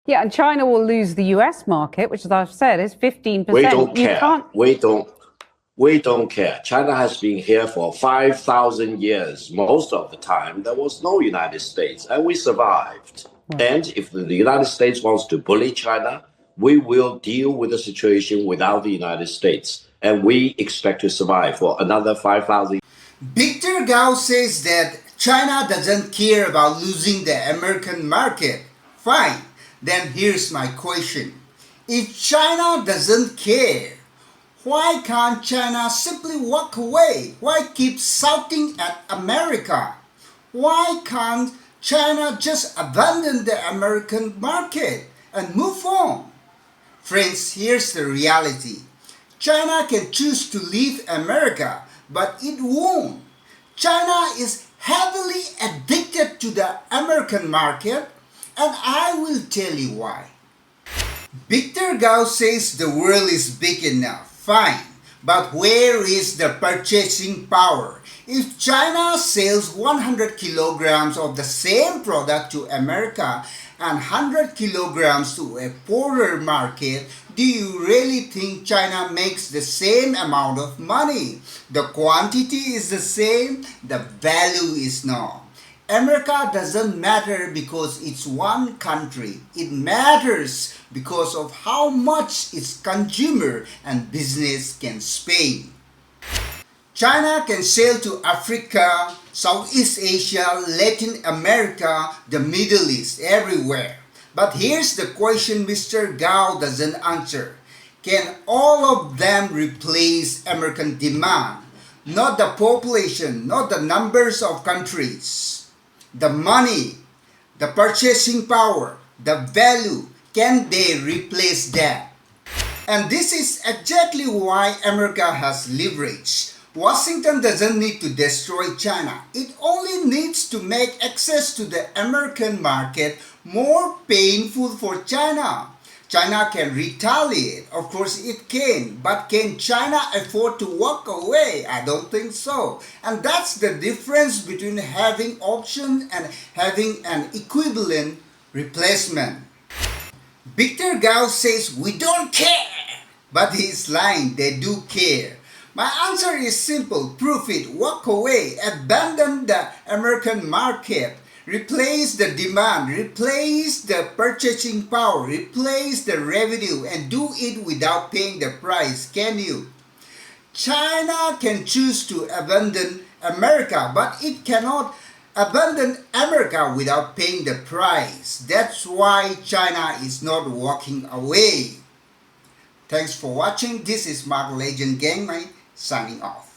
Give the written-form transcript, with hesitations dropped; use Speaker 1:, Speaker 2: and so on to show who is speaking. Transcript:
Speaker 1: Yeah, and China will lose the US market, which, as I've said, is 15%.
Speaker 2: We don't
Speaker 1: You
Speaker 2: care.
Speaker 1: can't.
Speaker 2: We don't care. China has been here for 5,000 years. Most of the time, there was no United States, and we survived. And if the United States wants to bully China, we will deal with the situation without the United States. And we expect to survive for another 5,000.
Speaker 3: Victor Gao says that China doesn't care about losing the American market. Fine, then here's my question. If China doesn't care, why can't China simply walk away? Why keep shouting at America? Why can't China just abandon the American market and move on? Friends, here's the reality. China can choose to leave America, but it won't. China is heavily addicted to the American market, and I will tell you why. Victor Gao says the world is big enough. Fine, but where is the purchasing power? If China sells 100 kilograms of the same product to America and 100 kilograms to a poorer market, do you really think China makes the same amount of money? The quantity is the same, the value is not. America doesn't matter because it's one country. It matters because of how much its consumer and business can spend. China can sell to Africa, Southeast Asia, Latin America, the Middle East, everywhere. But here's the question Mr. Gao doesn't answer. Can all of them replace American demand? Not the population, not the numbers of countries. The money, the purchasing power, the value, can they replace that? And this is exactly why America has leverage. Washington doesn't need to destroy China. It only needs to make access to the American market more painful for China. China can retaliate. Of course it can. But can China afford to walk away? I don't think so. And that's the difference between having option and having an equivalent replacement. Victor Gao says we don't care. But he's lying. They do care. My answer is simple. Prove it. Walk away. Abandon the American market. Replace the demand, replace the purchasing power, replace the revenue, and do it without paying the price. Can you? China can choose to abandon America, but it cannot abandon America without paying the price. That's why China is not walking away. Thanks for watching. This is Mark Legend Gangmate signing off.